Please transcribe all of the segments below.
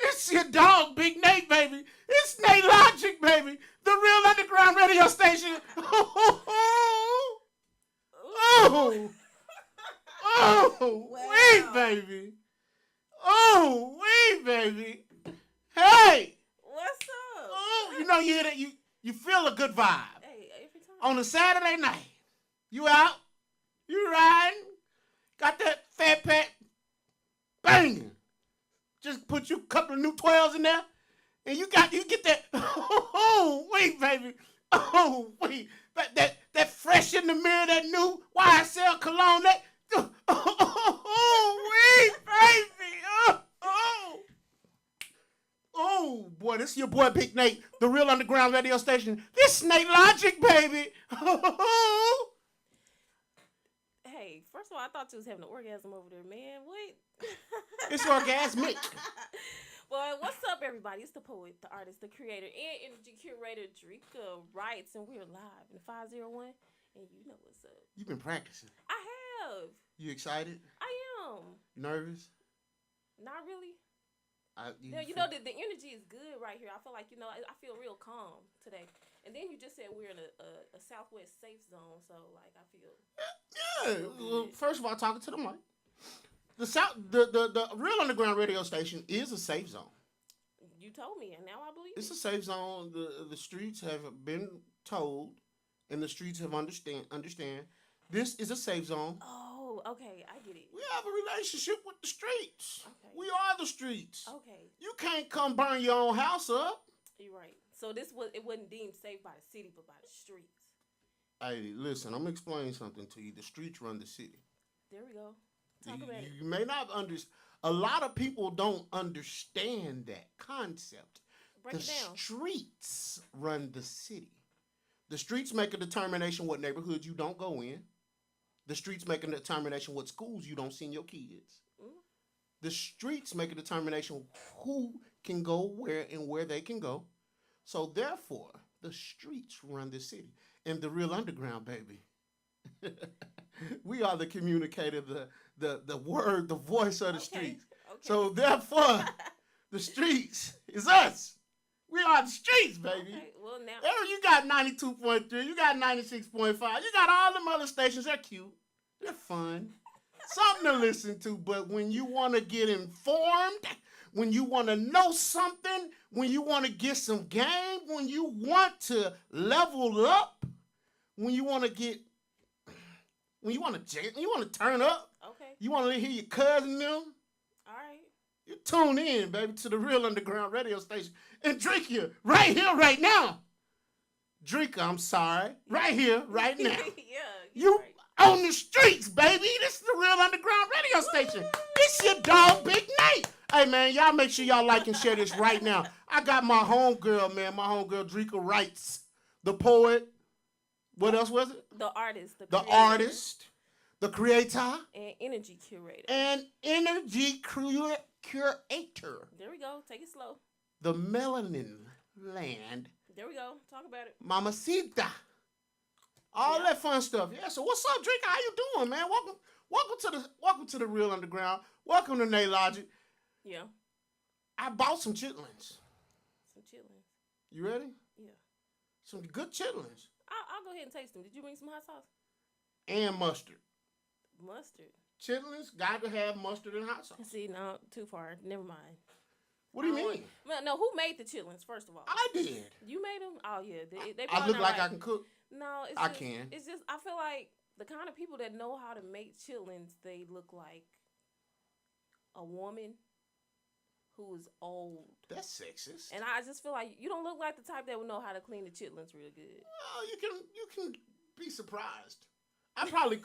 It's your dog, Big Nate, baby. It's Nate Logic, baby. The real underground radio station. Oh, Wow. wait, baby. Oh, wait, baby. Hey. What's up? Oh, you know you hear that you feel a good vibe. Hey, every time. On a Saturday night, you out, you riding, got that fat pack, banging. Just put you a couple of new 12s in there, and you get that. Oh, wait, baby. Oh, wait. That fresh in the mirror, that new YSL cologne, that. Oh, wait, baby. Oh, boy, this is your boy Big Nate, the real underground radio station. This Nate Logic, baby. Hey, first of all, I thought you was having an orgasm over there, man. What? It's orgasmic. Well, what's up, everybody? It's the poet, the artist, the creator, and energy curator, Drekkia Writes, and we're live in 501, and you know what's up. You've been practicing. I have. You excited? I am. Nervous? Not really. You know, the energy is good right here. I feel like, I feel real calm today. And then you just said we're in a Southwest safe zone, so, like, I feel... Yeah. Well, first of all, talking to the mic. The real underground radio station is a safe zone. You told me, and now I believe it's a safe zone. The streets have been told, and the streets have understand. This is a safe zone. Oh, okay, I get it. We have a relationship with the streets. Okay. We are the streets. Okay. You can't come burn your own house up. You're right. So it wasn't deemed safe by the city, but by the streets. Hey, listen, I'm gonna explain something to you. The streets run the city. There we go. Talk about it. You may not understand. A lot of people don't understand that concept. Break it down. The streets run the city. The streets make a determination what neighborhoods you don't go in. The streets make a determination what schools you don't send your kids. The streets make a determination who can go where and where they can go. So therefore, the streets run the city. And the real underground, baby. We are the communicator, the word, the voice of the streets. Okay. So therefore, the streets is us. We are the streets, baby. Okay. Well, now You got 92.3, you got 96.5, you got all them other stations. They're cute. They're fun. Something to listen to, but when you want to get informed, when you want to know something, when you want to get some game, when you want to level up, when you want to turn up, okay. you want to hear your cousin them, All right. you tune in, baby, to the real underground radio station. And Drekkia, right here, right now. Drekkia, I'm sorry. Right here, right now. Yeah. You right. on the streets, baby. This is the real underground radio station. It's your dog, Big Nate. Hey, man, y'all make sure y'all like and share this right now. I got my homegirl, man. My homegirl, Drekkia Writes, the poet. What else was it? The artist. The artist. The creator. And energy curator. And energy curator. There we go. Take it slow. The melanin land. There we go. Talk about it. Mamacita. All that fun stuff. Yeah. So what's up, Drake? How you doing, man? Welcome to the real underground. Welcome to Nate Logic. Yeah. I bought some chitlins. Some chitlins. You ready? Yeah. Some good chitlins. I'll go ahead and taste them. Did you bring some hot sauce? And mustard. Mustard. Chitlins got to have mustard and hot sauce. See, no, too far. Never mind. What do you mean? No, who made the chitlins, first of all? I did. You made them? Oh, yeah. They I look like I can cook. No, I can. It's just, I feel like the kind of people that know how to make chitlins, they look like a woman who is old. That's sexist. And I just feel like you don't look like the type that would know how to clean the chitlins real good. Well, you can be surprised. I probably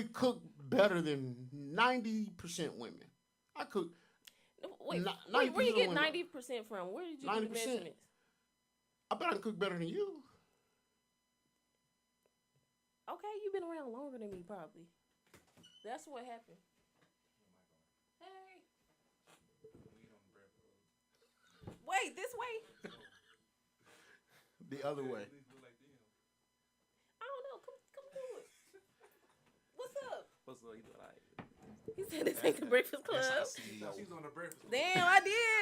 cook better than 90% women. I cook. Wait, where you get 90% from? Where did you 90%? Do the measurements? I bet I can cook better than you. Okay, you've been around longer than me, probably. That's what happened. Hey. Wait, this way? The other way. I don't know. Come do it. What's up? What's up? You doing all right? He said this ain't the Breakfast Club. She's on the Breakfast Club. Damn, I did.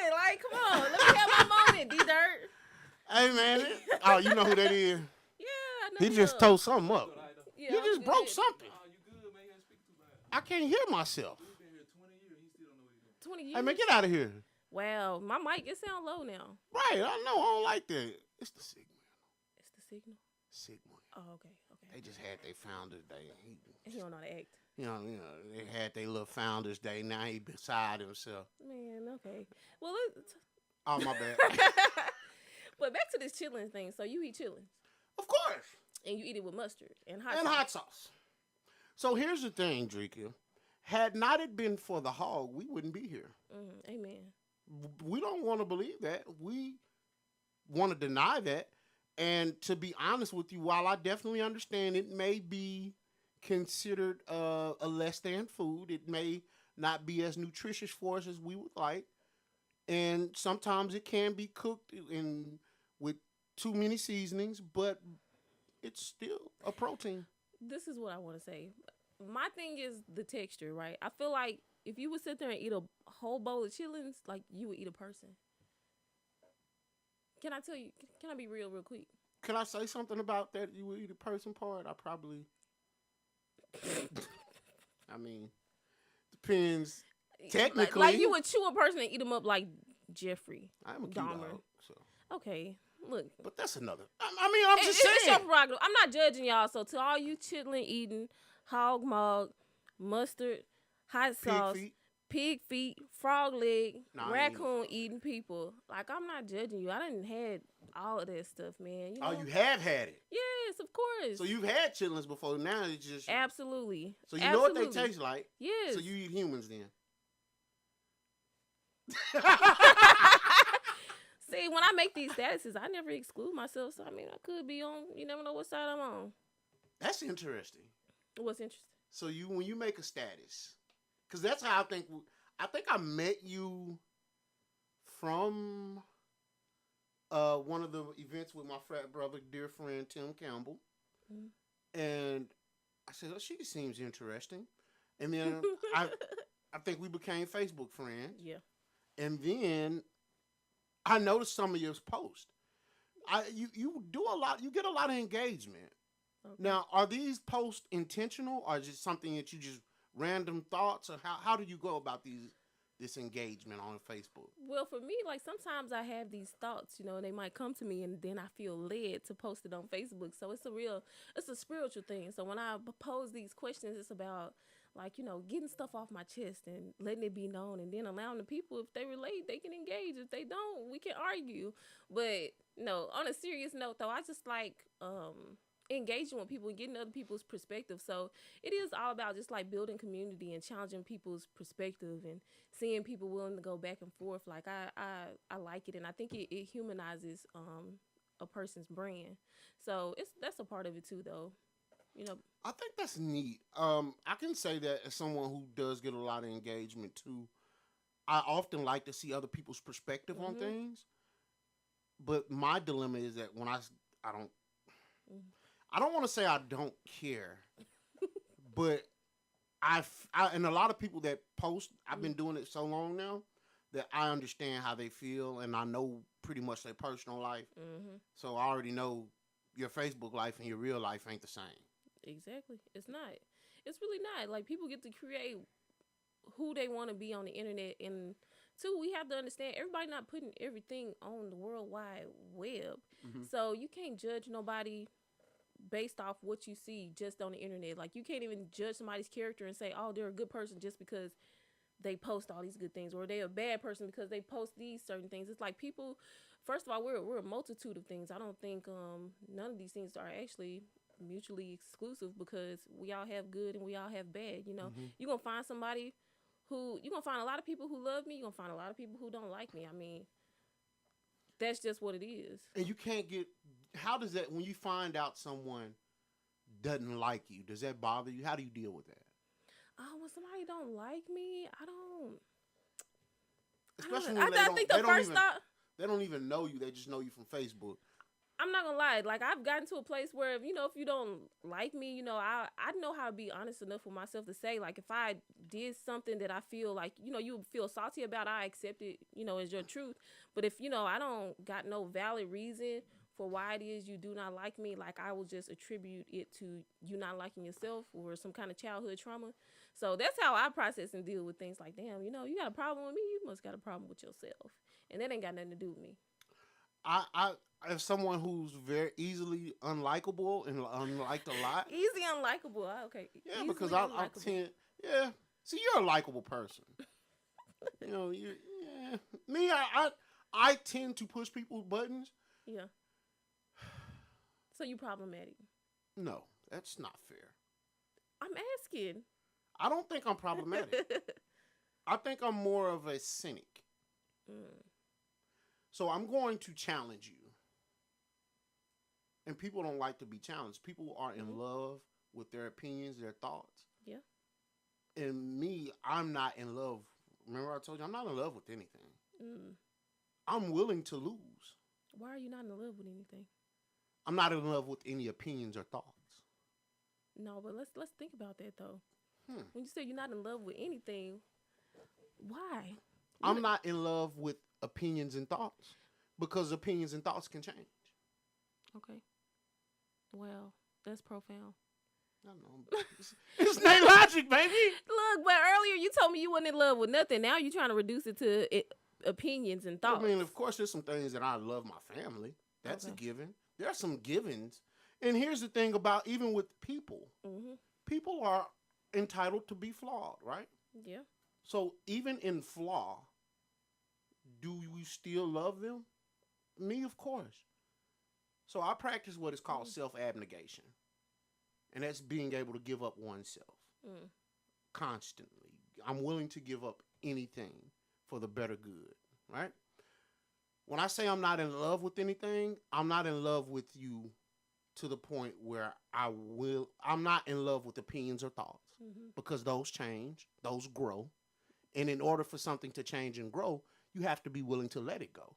Hey man, oh, you know who that is? Yeah, I know. He just told something up. Yeah, He I'm just broke good. something. Oh, you good, man? You ain't speaking too loud. I can't hear myself. He's been here 20 years. He still don't know what he's doing. 20 years. Hey man, get out of here. Wow, my mic it sound low now. Right, I know. I don't like that. It's the signal. It's the signal. Signal. Oh, okay, okay. They just had their Founders Day. He don't know how to act. You know, they had their little Founders Day. Now he beside himself. Man, okay. Well, Oh my bad. but back to this chillin' thing. So you eat chillin', Of course. and you eat it with mustard and hot And sauce. hot sauce. So here's the thing, Drekkia. Had not it been for the hog, we wouldn't be here. Amen. We don't want to believe that. We want to deny that. And to be honest with you, while I definitely understand it may be considered a less than food, it may not be as nutritious for us as we would like. And sometimes it can be cooked with too many seasonings, but it's still a protein. This is what I want to say. My thing is the texture, right? I feel like if you would sit there and eat a whole bowl of chillins, like you would eat a person. Can I tell you? Can I be real quick? Can I say something about that? You would eat a person part? I probably. I mean, depends. Technically, like you would chew a person and eat them up like Jeffrey I'm a cute Dahmer. dog, so. Okay, look. But that's another. I mean, I'm just saying. It's your prerogative. I'm not judging y'all. So to all you chitlin eating, hog mog, mustard, hot sauce, pig feet, frog leg, raccoon eating people. Like, I'm not judging you. I didn't had all of that stuff, man. You know? Oh, you have had it. Yes, of course. So you've had chitlins before. Now it's just absolutely. So you know what they taste like. Yes. So you eat humans then. See, when I make these statuses, I never exclude myself. So I mean, I could be on. You never know what side I'm on. That's interesting. What's interesting? So when you make a status, because that's how I think. I think I met you from one of the events with my frat brother, dear friend Tim Campbell, and I said, "Oh, she seems interesting," and then I think we became Facebook friends. Yeah. And then I noticed some of your posts. You do a lot. You get a lot of engagement. Okay. Now, are these posts intentional, or just something that you just random thoughts, or how do you go about this engagement on Facebook? Well, for me, like sometimes I have these thoughts, you know, and they might come to me, and then I feel led to post it on Facebook. So it's a spiritual thing. So when I pose these questions, it's about, like, you know, getting stuff off my chest and letting it be known, and then allowing the people, if they relate, they can engage. If they don't, we can argue. But no, on a serious note, though, I just like engaging with people and getting other people's perspective. So it is all about just like building community and challenging people's perspective and seeing people willing to go back and forth. Like I like it, and I think it humanizes a person's brand. So that's a part of it too, though. You know, I think that's neat. I can say that as someone who does get a lot of engagement too. I often like to see other people's perspective on things, but my dilemma is that when I don't want to say I don't care, but I and a lot of people that post, I've been doing it so long now that I understand how they feel, and I know pretty much their personal life. So I already know your Facebook life and your real life ain't the same. Exactly. It's not. It's really not. Like, people get to create who they want to be on the internet, and two, we have to understand everybody not putting everything on the World Wide Web. So you can't judge nobody based off what you see just on the internet. Like, you can't even judge somebody's character and say, oh, they're a good person just because they post all these good things, or they're a bad person because they post these certain things. It's like, people, first of all, we're a multitude of things. I don't think none of these things are actually mutually exclusive, because we all have good and we all have bad. You know, you're gonna find somebody you're gonna find a lot of people who love me, you're gonna find a lot of people who don't like me. I mean, that's just what it is. And you can't how does that, when you find out someone doesn't like you, does that bother you? How do you deal with that? When somebody don't like me, I don't. Especially when I think the first thought, they don't even know you. They just know you from Facebook. I'm not gonna lie. Like I've gotten to a place where if you don't like me, I know how to be honest enough with myself to say like if I did something that I feel like you feel salty about, I accept it as your truth. But if I don't got no valid reason for why it is you do not like me, like I will just attribute it to you not liking yourself or some kind of childhood trauma. So that's how I process and deal with things like, damn, you got a problem with me, you must got a problem with yourself, and that ain't got nothing to do with me. I as someone who's very easily unlikable and unliked a lot. Easy unlikable. Okay. Yeah, Easily because I tend. Yeah, see, you're a likable person. You. Yeah, me. I tend to push people's buttons. Yeah. So you problematic. No, that's not fair. I'm asking. I don't think I'm problematic. I think I'm more of a cynic. So I'm going to challenge you. And people don't like to be challenged. People are in love with their opinions, their thoughts. Yeah. And me, I'm not in love. Remember I told you, I'm not in love with anything. I'm willing to lose. Why are you not in love with anything? I'm not in love with any opinions or thoughts. No, but let's think about that though. When you say you're not in love with anything, why? I'm not in love with opinions and thoughts because opinions and thoughts can change. Okay. Well, that's profound. I know. It's not logic, baby. Look, but earlier you told me you wasn't in love with nothing. Now you're trying to reduce it to opinions and thoughts. I mean, of course, there's some things that I love my family. That's a given. There are some givens. And here's the thing about even with people. People are entitled to be flawed, right? Yeah. So even in flaw, do you still love them? Me, of course. So I practice what is called self-abnegation. And that's being able to give up oneself constantly. I'm willing to give up anything for the better good, right? When I say I'm not in love with anything, I'm not in love with you to the point where I'm not in love with opinions or thoughts because those change, those grow. And in order for something to change and grow, you have to be willing to let it go.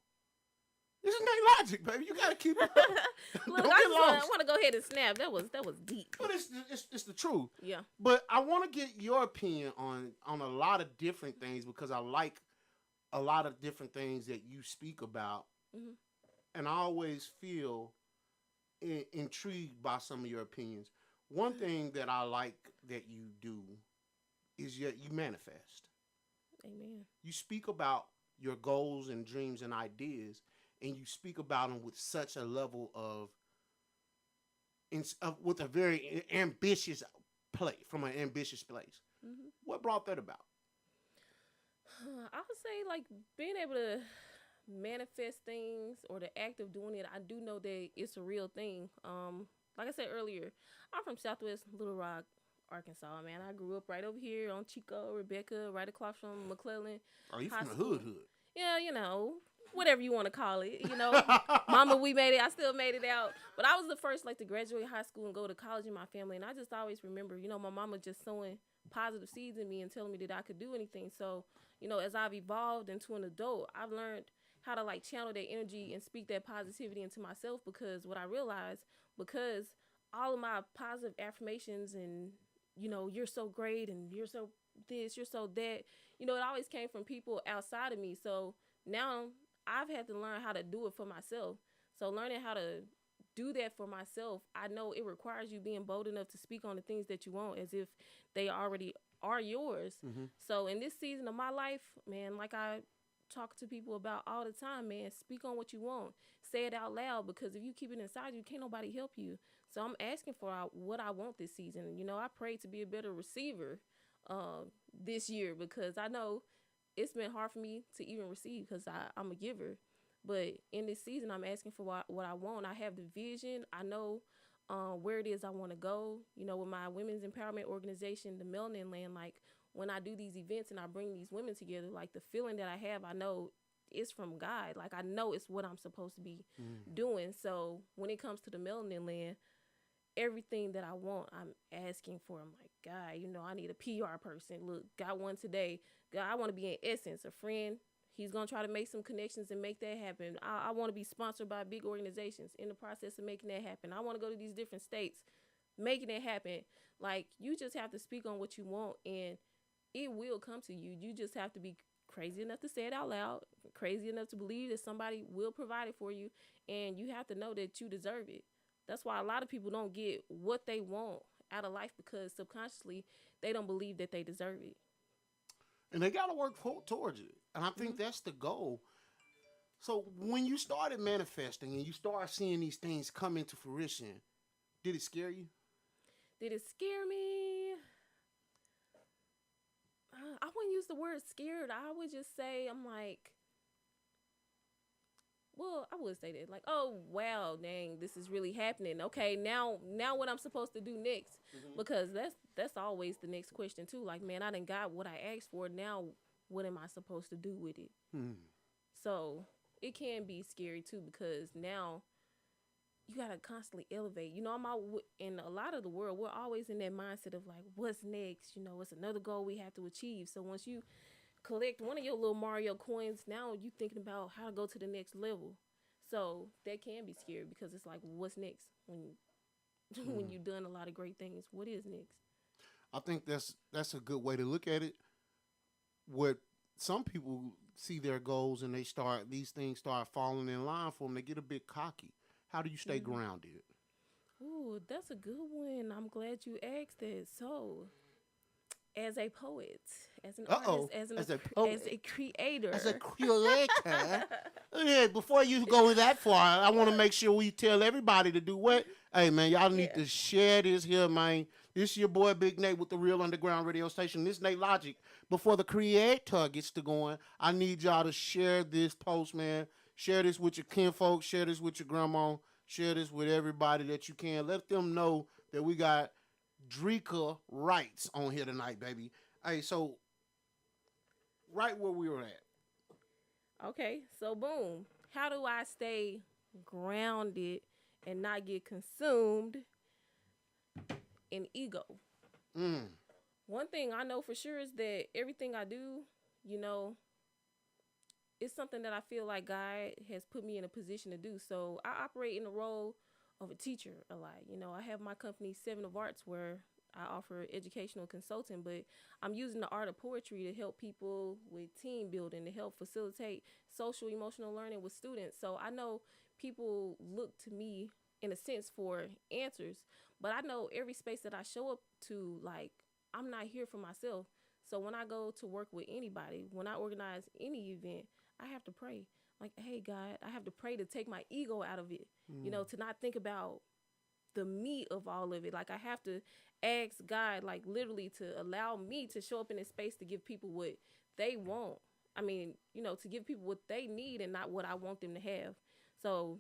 This is not logic, baby. You gotta keep it up. Look, I want to go ahead and snap. That was deep. But it's the truth. Yeah. But I want to get your opinion on a lot of different things because I like a lot of different things that you speak about, and I always feel intrigued by some of your opinions. One thing that I like that you do is that you manifest. Amen. You speak about your goals and dreams and ideas, and you speak about them with such a level of with a very ambitious from an ambitious place. What brought that about? I would say like being able to manifest things or the act of doing it. I do know that it's a real thing. Like I said earlier, I'm from Southwest Little Rock, Arkansas, man. I grew up right over here on Chico, Rebecca, right across from McClellan. Oh, you from the hood? Yeah, whatever you want to call it. Mama, we made it. I still made it out. But I was the first to graduate high school and go to college in my family. And I just always remember, my mama just sowing positive seeds in me and telling me that I could do anything. So, as I've evolved into an adult, I've learned how to channel that energy and speak that positivity into myself because what I realized, because all of my positive affirmations and, you're so great and you're so this, you're so that, it always came from people outside of me. So now I've had to learn how to do it for myself. So learning how to do that for myself, I know it requires you being bold enough to speak on the things that you want as if they already are yours. So in this season of my life, man, like I talk to people about all the time, man, speak on what you want. Say it out loud because if you keep it inside you, can't nobody help you. So I'm asking for what I want this season. I pray to be a better receiver this year because I know it's been hard for me to even receive because I'm a giver. But in this season, I'm asking for what I want. I have the vision. I know where it is I want to go. With my women's empowerment organization, the Melanin Land, when I do these events and I bring these women together, the feeling that I have, I know it's from God. I know it's what I'm supposed to be doing. So when it comes to the Melanin Land, everything that I want, I'm asking for. I'm like, God, I need a PR person. Look, got one today. God, I want to be in essence a friend, He's going to try to make some connections and make that happen. I want to be sponsored by big organizations in the process of making that happen. I want to go to these different states, making it happen. Like, you just have to speak on what you want, and it will come to you. You just have to be crazy enough to say it out loud, crazy enough to believe that somebody will provide it for you, and you have to know that you deserve it. That's why a lot of people don't get what they want out of life, because subconsciously they don't believe that they deserve it. And they got to work towards it. And I think that's the goal. So when you started manifesting and you started seeing these things come into fruition, did it scare you? Did it scare me? I wouldn't use the word scared. I would just say, I'm like, well, I would say that, like, oh wow, dang, this is really happening. Okay, now what I'm supposed to do next? Because that's always the next question too. Like, man, I done got what I asked for. Now, what am I supposed to do with it? So it can be scary too, because now you gotta constantly elevate. You know, in a lot of the world, we're always in that mindset of like, what's next? You know, it's another goal we have to achieve. So once you collect one of your little Mario coins, now you thinking about how to go to the next level. So that can be scary, because it's like, what's next when you've done a lot of great things? What is next? I think that's a good way to look at it. What some people see their goals and these things start falling in line for them, they get a bit cocky. How do you stay grounded? Ooh, that's a good one. I'm glad you asked that. So, as a poet, as an artist, as a creator. As a creator. Yeah, before you go that far, I want to make sure we tell everybody to do what? Hey, man, y'all need to share this here, man. This is your boy Big Nate with the Real Underground Radio Station. This Nate Logic. Before the creator gets to going, I need y'all to share this post, man. Share this with your kinfolk. Share this with your grandma. Share this with everybody that you can. Let them know that we got Drekkia Writes on here tonight, baby. Hey, so right where we were at. Okay, so boom. How do I stay grounded and not get consumed in ego? One thing I know for sure is that everything I do, you know, it's something that I feel like God has put me in a position to do. So I operate in the role of a teacher a lot. You know, I have my company 7 of Arts, where I offer educational consulting, but I'm using the art of poetry to help people with team building, to help facilitate social emotional learning with students. So I know people look to me in a sense for answers, but I know every space that I show up to, like, I'm not here for myself. So when I go to work with anybody, when I organize any event, I have to pray. Like, hey, God, I have to pray to take my ego out of it, you know, to not think about the meat of all of it. Like, I have to ask God, like, literally to allow me to show up in this space to give people what they want. I mean, you know, to give people what they need and not what I want them to have. So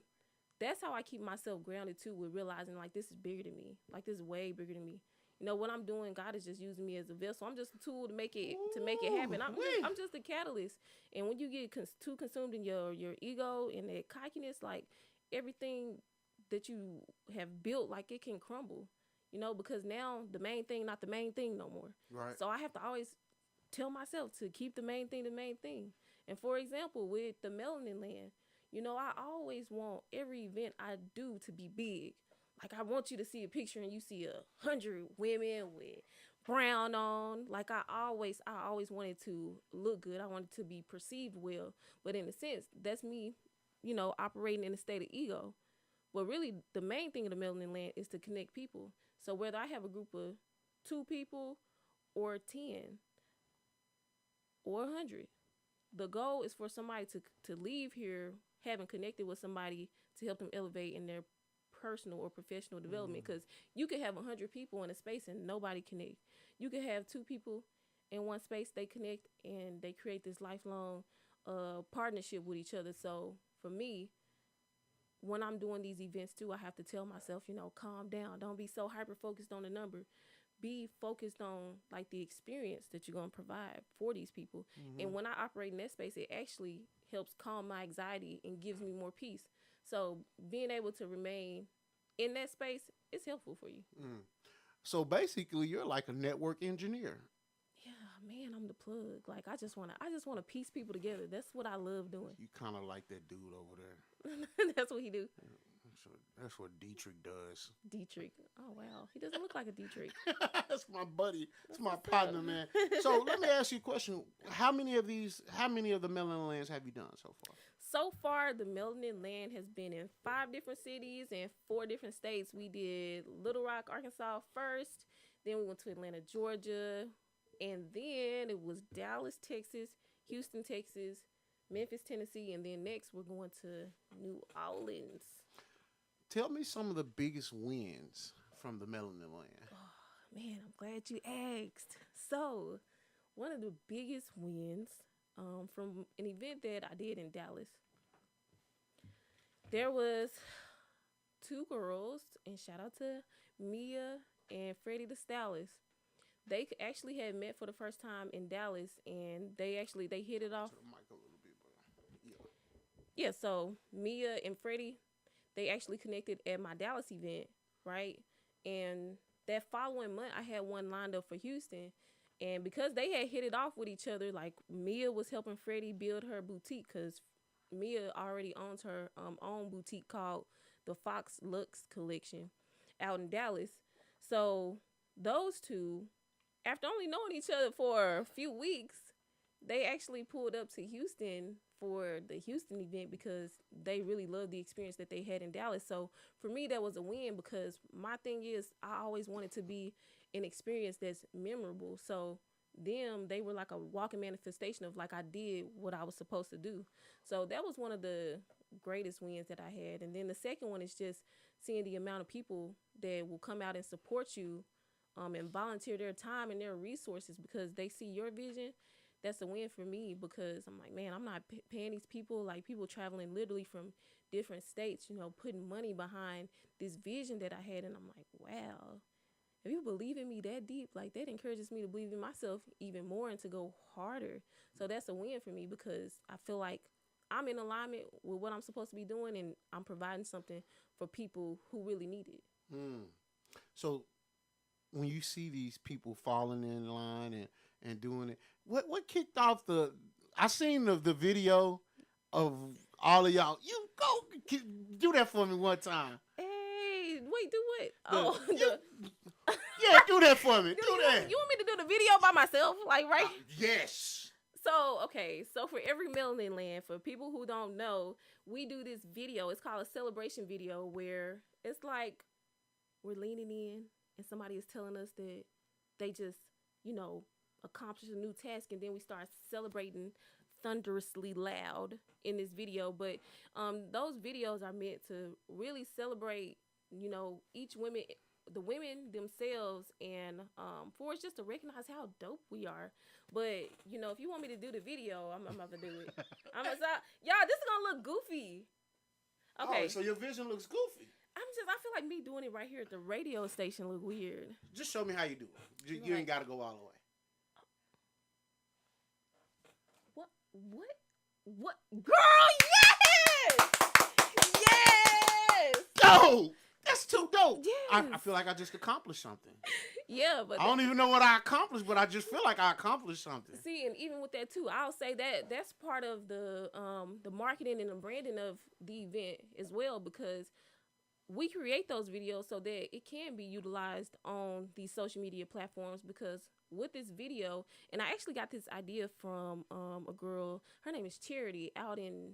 that's how I keep myself grounded too, with realizing, like, this is bigger than me. Like, this is way bigger than me. You know, what I'm doing, God is just using me as a vessel. I'm just a tool to make it happen. I'm just a catalyst. And when you get too consumed in your ego and that cockiness, like, everything that you have built, like, it can crumble. You know, because now the main thing, not the main thing no more. Right. So I have to always tell myself to keep the main thing the main thing. And for example, with the Melanin Land, you know, I always want every event I do to be big. Like, I want you to see a picture and you see 100 women with brown on. Like, I always wanted to look good. I wanted to be perceived well. But in a sense, that's me, you know, operating in a state of ego. But really, the main thing of the Melanin Land is to connect people. So whether I have a group of 2 people or 10 or 100, the goal is for somebody to leave here having connected with somebody to help them elevate in their personal or professional development. Because you could have 100 people in a space and nobody connect. You could have 2 people in one space, they connect and they create this lifelong partnership with each other. So for me, when I'm doing these events too, I have to tell myself, you know, calm down. Don't be so hyper focused on the number. Be focused on, like, the experience that you're going to provide for these people. And when I operate in that space, it actually helps calm my anxiety and gives me more peace. So being able to remain in that space is helpful for you. So basically, you're like a network engineer. Yeah, man, I'm the plug. Like I just wanna piece people together. That's what I love doing. You kind of like that dude over there. That's what he do. That's what Dietrich does. Dietrich. Oh wow, he doesn't look like a Dietrich. That's my buddy. That's my what's partner, up. man. So let me ask you a question. How many of the Melanin Lands have you done so far? So far, the Melanin Land has been in 5 different cities and 4 different states. We did Little Rock, Arkansas first. Then we went to Atlanta, Georgia. And then it was Dallas, Texas, Houston, Texas, Memphis, Tennessee. And then next, we're going to New Orleans. Tell me some of the biggest wins from the Melanin Land. Oh, man, I'm glad you asked. So, one of the biggest wins from an event that I did in Dallas, there was 2 girls, and shout out to Mia and Freddie the Stylist. They actually had met for the first time in Dallas, and they hit it off. To the mic a little bit, but Yeah, so Mia and Freddie, they actually connected at my Dallas event, right? And that following month, I had one lined up for Houston. And because they had hit it off with each other, like Mia was helping Freddie build her boutique because Mia already owns her own boutique called the Fox Lux Collection out in Dallas. So those two, after only knowing each other for a few weeks, they actually pulled up to Houston for the Houston event because they really loved the experience that they had in Dallas. So for me, that was a win because my thing is I always wanted to be an experience that's memorable. So they were like a walking manifestation of like I did what I was supposed to do. So that was one of the greatest wins that I had. And then the second one is just seeing the amount of people that will come out and support you and volunteer their time and their resources because they see your vision. That's a win for me because I'm like, man, I'm not paying these people, like people traveling literally from different states, putting money behind this vision that I had. And I'm like, wow, if you believe in me that deep, like that encourages me to believe in myself even more and to go harder. So that's a win for me because I feel like I'm in alignment with what I'm supposed to be doing and I'm providing something for people who really need it. So when you see these people falling in line and doing it, what kicked off I seen the video of all of y'all. You go do that for me one time. Hey, wait, do what? Yeah, do that for me. Do that. You want me to do the video by myself? Like, right? Yes. So for every Melanin Land, for people who don't know, we do this video. It's called a celebration video where it's like we're leaning in and somebody is telling us that they just, accomplished a new task, and then we start celebrating thunderously loud in this video. But those videos are meant to really celebrate, the women themselves, and for us just to recognize how dope we are. But if you want me to do the video, I'm about to do it. Y'all, this is gonna look goofy. Okay. Oh, so your vision looks goofy. I feel like me doing it right here at the radio station look weird. Just show me how you do it. You ain't got to go all the way. What? Girl, yes! Yes! Dope! That's too dope. Yes. I feel like I just accomplished something. Yeah, but I don't even know what I accomplished, but I just feel like I accomplished something. See, and even with that too, I'll say that's part of the marketing and the branding of the event as well, because we create those videos so that it can be utilized on these social media platforms. Because with this video, and I actually got this idea from a girl, her name is Charity, out in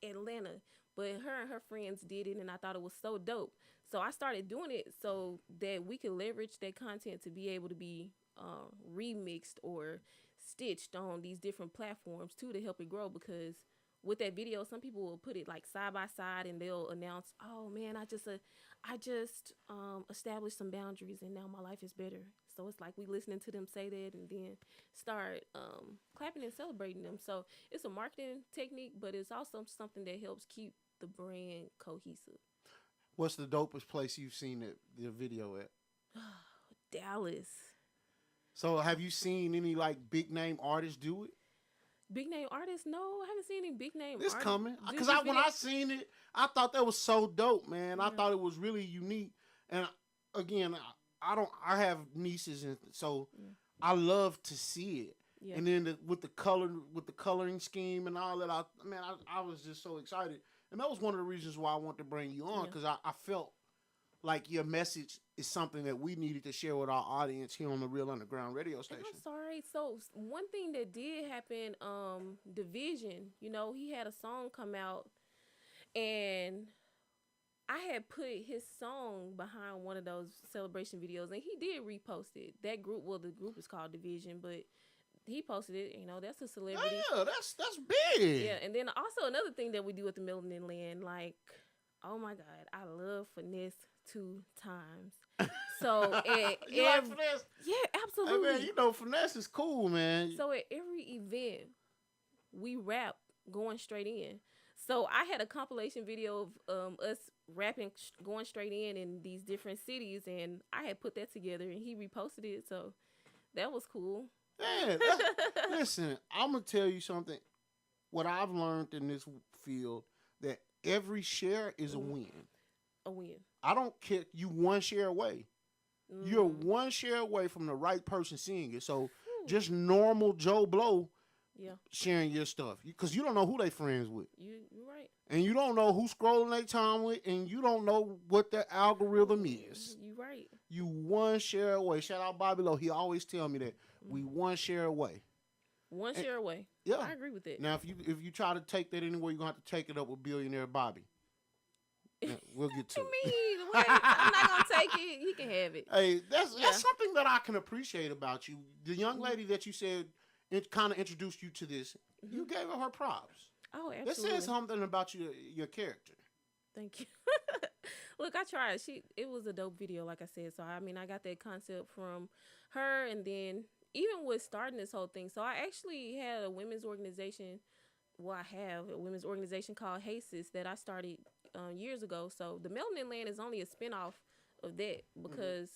Atlanta, but her and her friends did it, and I thought it was so dope. So I started doing it so that we could leverage that content to be able to be remixed or stitched on these different platforms too, to help it grow. Because with that video, some people will put it like side by side and they'll announce, oh man, I just established some boundaries and now my life is better. So it's like we listening to them say that and then start clapping and celebrating them. So it's a marketing technique, but it's also something that helps keep the brand cohesive. What's the dopest place you've seen the video at? Dallas. So have you seen any like big name artists do it? Big name artists? No, I haven't seen any big name It's artists. coming. Because when I seen it, I thought that was so dope, man. Yeah. I thought it was really unique. And again, I have nieces, and so I love to see it. Yeah. And then with the coloring scheme and all that, I was just so excited, and that was one of the reasons why I wanted to bring you on, Yeah. because I felt like your message is something that we needed to share with our audience here on the Real Underground radio And station. I'm sorry. So one thing that did happen, Division, you know, he had a song come out, and I had put his song behind one of those celebration videos, and he did repost it. That group, well, the group is called Division, but he posted it. You know, that's a celebrity. Yeah, that's big. Yeah, and then also another thing that we do at the Melanin Land, like, oh my God, I love finesse 2 times. So you like finesse? Yeah, absolutely. Hey man, you know finesse is cool, man. So at every event, we rap going straight in. So I had a compilation video of us rapping, going straight in these different cities, and I had put that together, and he reposted it. So that was cool. Man, listen, I'm gonna tell you something. What I've learned in this field, that every share is a win. A win. I don't care. You one share away. You're one share away from the right person seeing it. So just normal Joe Blow, sharing your stuff, because you don't know who they friends with. You're right. And you don't know who's scrolling their time with, and you don't know what their algorithm is. You're right. You one share away. Shout out Bobby Lowe. He always tell me that we one share away. One share away. Yeah, I agree with that. Now, if you try to take that anywhere, you're gonna have to take it up with billionaire Bobby. Yeah, we'll get to What it. you mean? Wait, I'm not gonna take it. He can have it. Hey, that's something that I can appreciate about you. The young lady that you said it kind of introduced you to this, you gave her props. Oh, That absolutely. says something about your character. Thank you. Look, I tried. It was a dope video, like I said. So I mean, I got that concept from her, and then even with starting this whole thing. So I actually had a women's organization. Well, I have a women's organization called Hey Sis that I started years ago. So the Melanin Land is only a spinoff of that, because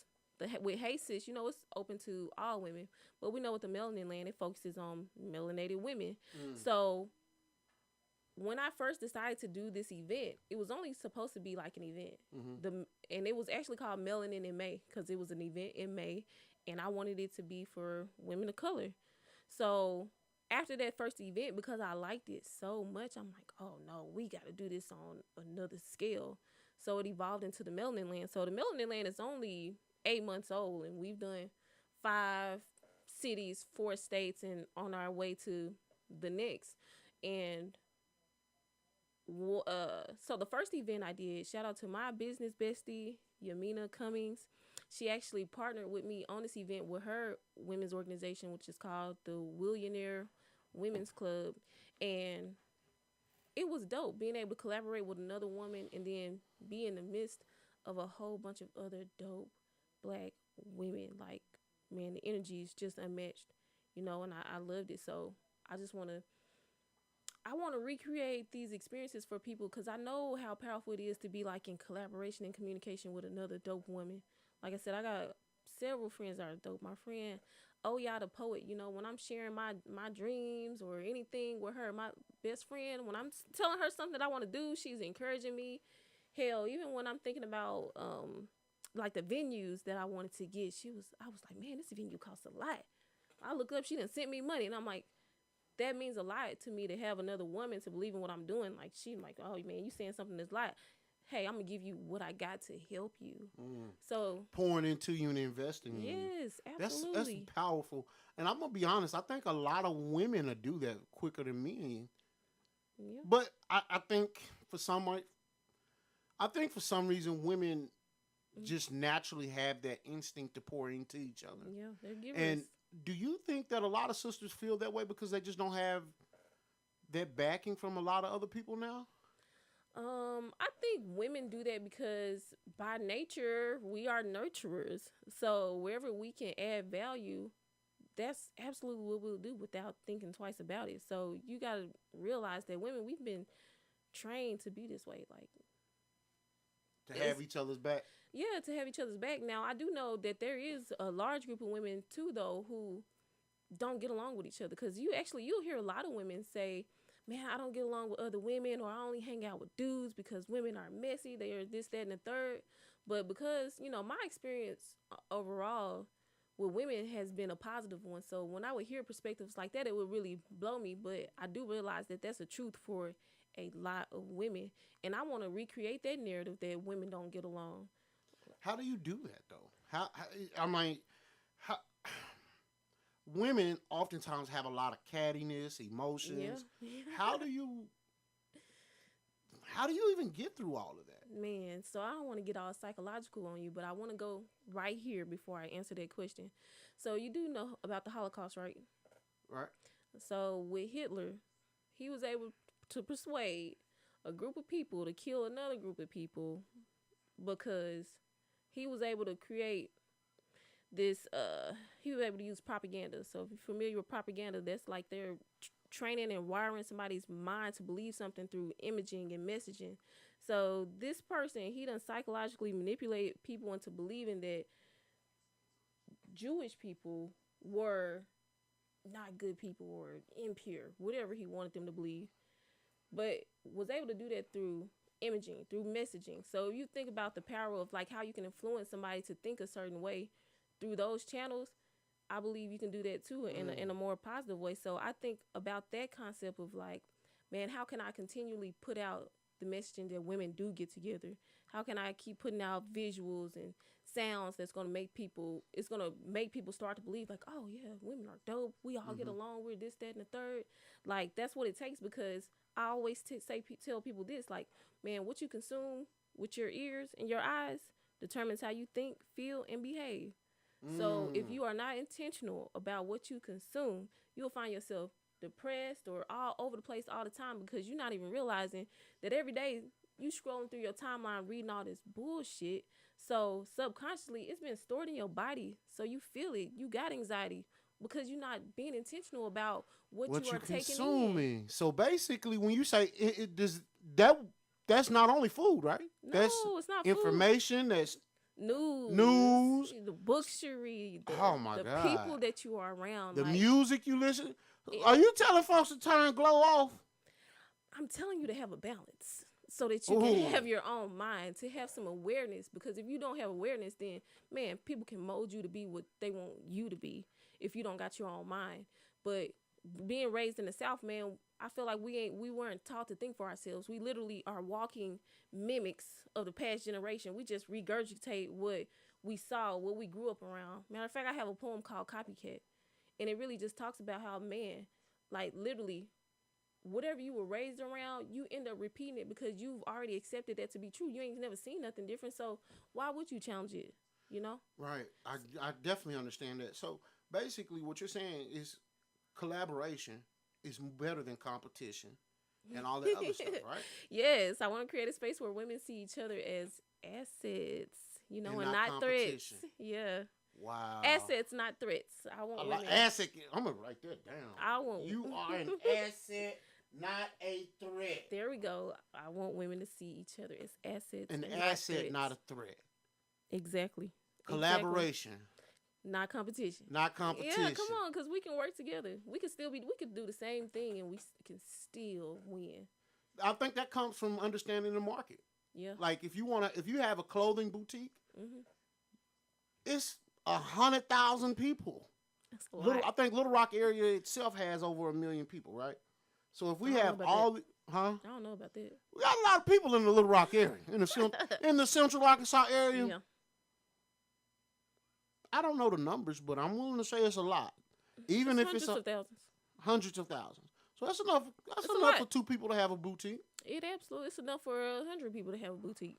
with Hey Sis, you know, it's open to all women. But we know with the Melanin Land, it focuses on melanated women. So when I first decided to do this event, it was only supposed to be like an event. And it was actually called Melanin in May, because it was an event in May, and I wanted it to be for women of color. So after that first event, because I liked it so much, I'm like, oh no, we got to do this on another scale. So it evolved into the Melanin Land. So the Melanin Land is only 8 months old, and we've done 5 cities, 4 states, and on our way to the next. And so the first event I did, shout out to my business bestie, Yamina Cummings. She actually partnered with me on this event with her women's organization, which is called the Willionaire Women's Club. And it was dope being able to collaborate with another woman and then be in the midst of a whole bunch of other dope Black women. Like, man, the energy is just unmatched, you know, and I loved it. So I just want to recreate these experiences for people, because I know how powerful it is to be like in collaboration and communication with another dope woman. Like I said, I got several friends that are dope. My friend Oya the poet, you know, when I'm sharing my dreams or anything with her, my best friend, when I'm telling her something that I want to do, she's encouraging me. Hell, even when I'm thinking about like the venues that I wanted to get, I was like, man, this venue costs a lot. I look up, she done sent me money, and I'm like, that means a lot to me to have another woman to believe in what I'm doing. Like, she's like, oh man, you saying something that's like, hey, I'm gonna give you what I got to help you. So pouring into you and investing in you. Yes, absolutely. That's powerful. And I'm gonna be honest, I think a lot of women will do that quicker than men. Yeah. But I think for some reason women just naturally have that instinct to pour into each other. Yeah, they're givers. And do you think that a lot of sisters feel that way because they just don't have that backing from a lot of other people now? I think women do that because by nature we are nurturers. So wherever we can add value, that's absolutely what we'll do without thinking twice about it. So you gotta realize that women, we've been trained to be this way, like to have each other's back. Yeah, to have each other's back. Now I do know that there is a large group of women too, though, who don't get along with each other, because you'll hear a lot of women say, man, I don't get along with other women, or I only hang out with dudes because women are messy, they are this, that, and the third. But because, you know, my experience overall with women has been a positive one. So when I would hear perspectives like that, it would really blow me. But I do realize that that's a truth for a lot of women, and I want to recreate that narrative that women don't get along. How do you do that though? How I'm like, how women oftentimes have a lot of cattiness, emotions. Yeah. How do you even get through all of that? Man, so I don't want to get all psychological on you, but I want to go right here before I answer that question. So you do know about the Holocaust, right? Right. So with Hitler, he was able to persuade a group of people to kill another group of people because he was able to create this he was able to use propaganda. So if you're familiar with propaganda, that's like they're training and wiring somebody's mind to believe something through imaging and messaging. So this person, he done psychologically manipulated people into believing that Jewish people were not good people or impure, whatever he wanted them to believe, but was able to do that through imaging, through messaging. So you think about the power of like how you can influence somebody to think a certain way through those channels. I believe you can do that too in a more positive way. So I think about that concept of like, man, how can I continually put out the messaging that women do get together? How can I keep putting out visuals and sounds that's going to make people, it's going to make people start to believe like, oh yeah, women are dope. We all get along. We're this, that, and the third. Like that's what it takes, because I always tell people this, like, man, what you consume with your ears and your eyes determines how you think, feel, and behave. So if you are not intentional about what you consume, you'll find yourself depressed or all over the place all the time, because you're not even realizing that every day you scrolling through your timeline reading all this bullshit. So subconsciously it's been stored in your body, so you feel it. You got anxiety because you're not being intentional about what you are taking consuming. in. So basically, when you say it does that's not only food, right? No, That's it's not information. Food. That's News, the books you read, oh my the God, people that you are around, the like, music you listen. Are you telling folks to turn glow off? I'm telling you to have a balance so that you can have your own mind, to have some awareness, because if you don't have awareness, then man, people can mold you to be what they want you to be if you don't got your own mind. But being raised in the South, man, I feel like we weren't taught to think for ourselves. We literally are walking mimics of the past generation. We just regurgitate what we saw, what we grew up around. Matter of fact, I have a poem called Copycat, and it really just talks about how, man, like literally whatever you were raised around, you end up repeating it because you've already accepted that to be true. You ain't never seen nothing different, so why would you challenge it, you know? Right. I definitely understand that. So basically what you're saying is collaboration is better than competition and all that other stuff, right? Yes, I want to create a space where women see each other as assets, you know, and not threats. Yeah. Wow. Assets, not threats. I want women. Asset. I'm gonna write that down. I want. You are an asset, not a threat. There we go. I want women to see each other as assets. An and asset, not a threat. Exactly. Collaboration. Exactly. Not competition. Not competition. Yeah, come on, because we can work together. We could do the same thing, and we can still win. I think that comes from understanding the market. Yeah. Like if you have a clothing boutique, it's 100,000 people. That's a lot. I think Little Rock area itself has over 1 million people, right? So if we have all, I don't know about that. We got a lot of people in the Little Rock area, in the Central Arkansas area. Yeah. I don't know the numbers, but I'm willing to say it's a lot. Even if it's hundreds of thousands. Hundreds of thousands. So that's enough. That's It's enough for 2 people to have a boutique. It's enough for 100 people to have a boutique,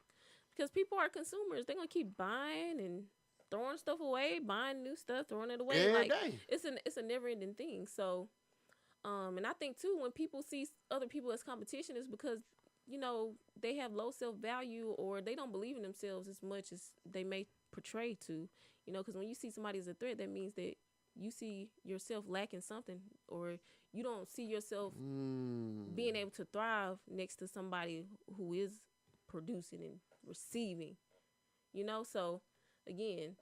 because people are consumers. They're gonna keep buying and throwing stuff away, buying new stuff, throwing it away. Every day. It's a never ending thing. So, and I think too, when people see other people as competition, is because, you know, they have low self-value, or they don't believe in themselves as much as they may portray to. You know, because when you see somebody as a threat, that means that you see yourself lacking something, or you don't see yourself being able to thrive next to somebody who is producing and receiving. You know, so again,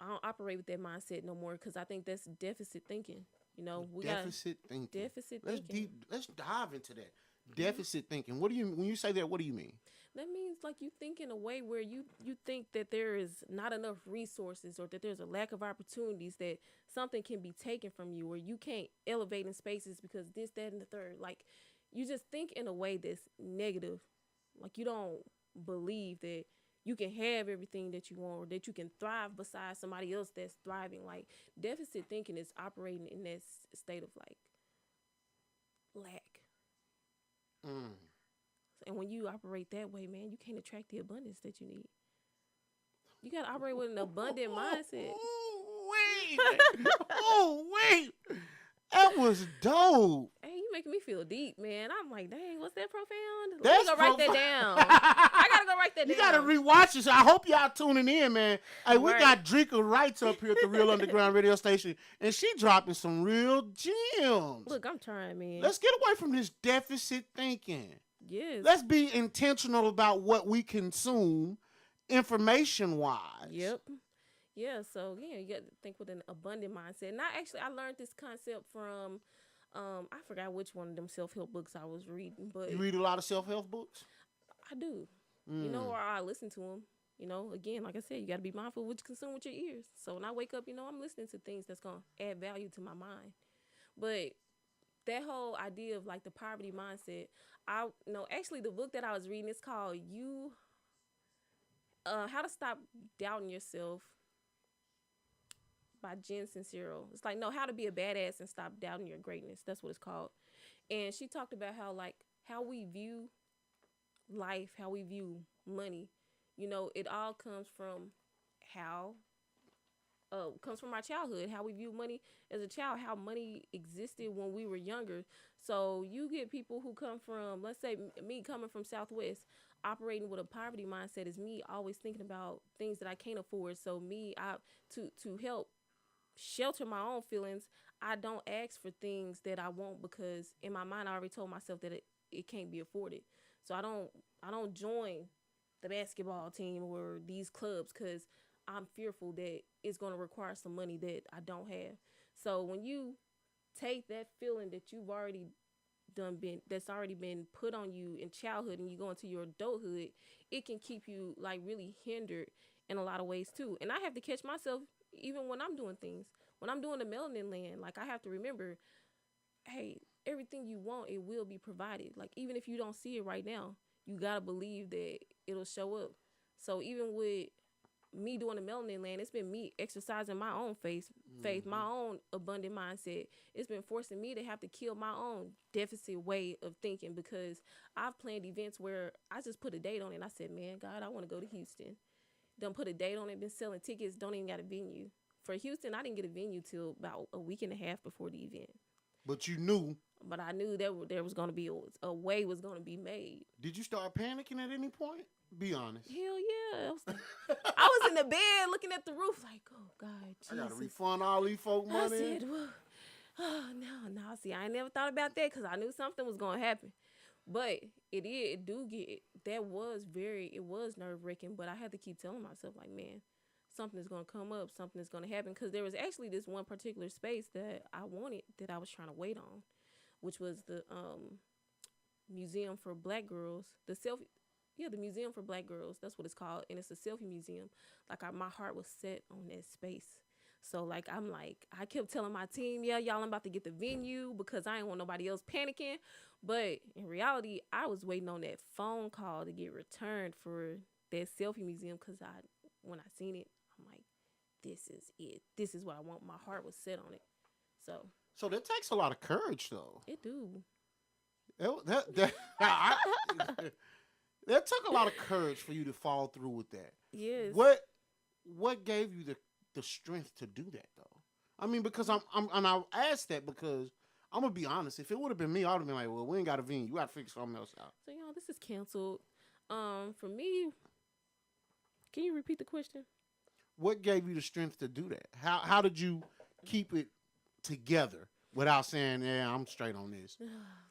I don't operate with that mindset no more, because I think that's deficit thinking. You know, deficit thinking. Deficit thinking. Let's dive into that. Deficit thinking. When you say that, what do you mean? That means like you think in a way where you think that there is not enough resources or that there's a lack of opportunities, that something can be taken from you, or you can't elevate in spaces because this, that, and the third. Like you just think in a way that's negative. Like you don't believe that you can have everything that you want or that you can thrive beside somebody else that's thriving. Like deficit thinking is operating in that state of like lack. Mm. And when you operate that way, man, you can't attract the abundance that you need. You gotta operate with an abundant mindset. Oh, wait. That was dope. Hey, you making me feel deep, man. I'm like, dang, what's that profound? Let That's me go write that down. I gotta go write that You down. gotta rewatch it. I hope y'all tuning in, man. Hey, we Right. got Drekkia Writes up here at the Real Underground Radio Station, and she dropping some real gems. Look, I'm trying, man. Let's get away from this deficit thinking. Yes. Let's be intentional about what we consume, information-wise. Yep. Yeah, so yeah, you got to think with an abundant mindset. And I learned this concept from I forgot which one of them self-help books I was reading, but You read a lot of self-help books? I do. You know, or I listen to them. You know, again, like I said, you got to be mindful of what you consume with your ears. So when I wake up, you know, I'm listening to things that's going to add value to my mind. But that whole idea of like the poverty mindset, actually the book that I was reading is called How to Stop Doubting Yourself by Jen Sincero. It's like, no, how to be a badass and stop doubting your greatness. That's what it's called. And she talked about how we view life, how we view money. You know, it all comes from comes from our childhood, how we view money as a child, how money existed when we were younger. So you get people who come from, let's say me coming from Southwest, operating with a poverty mindset is me always thinking about things that I can't afford. So to help shelter my own feelings, I don't ask for things that I want because in my mind I already told myself that it can't be afforded. So I don't join the basketball team or these clubs because I'm fearful that it's going to require some money that I don't have. So when you take that feeling that you've already that's already been put on you in childhood and you go into your adulthood, it can keep you like really hindered in a lot of ways too. And I have to catch myself even when I'm doing things. When I'm doing the melanin land, like I have to remember, hey, everything you want, it will be provided. Like even if you don't see it right now, you got to believe that it'll show up. So even with me doing the melanin land, it's been me exercising my own faith, my own abundant mindset. It's been forcing me to have to kill my own deficit way of thinking because I've planned events where I just put a date on it and I said, man, God, I want to go to Houston. Done put a date on it, been selling tickets, don't even got a venue. For Houston, I didn't get a venue till about a week and a half before the event. But you knew. But I knew that there was going to be a way was going to be made. Did you start panicking at any point? Be honest. Hell yeah. I was in the bed looking at the roof like, oh, God, Jesus. I got to refund all these folk money. I said, well, oh, no. See, I ain't never thought about that because I knew something was going to happen. But it was nerve-wracking, but I had to keep telling myself, like, man, something is going to come up, something is going to happen. Because there was actually this one particular space that I wanted that I was trying to wait on, which was the Museum for Black Girls, the Museum for Black Girls. That's what it's called, and it's a selfie museum. Like, my heart was set on that space. So, like, I kept telling my team, yeah, y'all, I'm about to get the venue because I ain't want nobody else panicking. But in reality, I was waiting on that phone call to get returned for that selfie museum because when I seen it, I'm like, this is it. This is what I want. My heart was set on it. So that takes a lot of courage, though. It do. That took a lot of courage for you to follow through with that. Yes. What gave you the strength to do that, though? I mean, because I asked that because I'm gonna be honest. If it would have been me, I would have been like, well, we ain't got a venue. You got to figure something else out. So this is canceled. For me, can you repeat the question? What gave you the strength to do that? How did you keep it together without saying, yeah, I'm straight on this?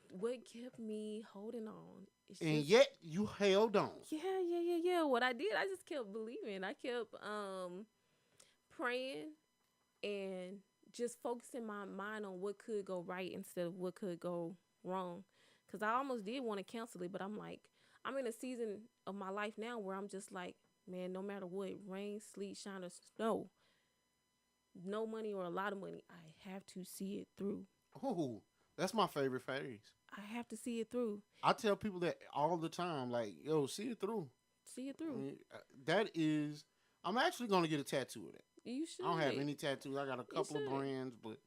What kept me holding on? Yet you held on. Yeah. What I did, I just kept believing. I kept praying and just focusing my mind on what could go right instead of what could go wrong. Because I almost did want to cancel it, but I'm like, I'm in a season of my life now where I'm just like, man, no matter what, rain, sleet, shine, or snow, no money or a lot of money, I have to see it through. Oh, that's my favorite phrase. I have to see it through. I tell people that all the time, like, yo, see it through. See it through. That is, I'm actually going to get a tattoo of that. You should. I don't have any tattoos. I got a couple of brands, but.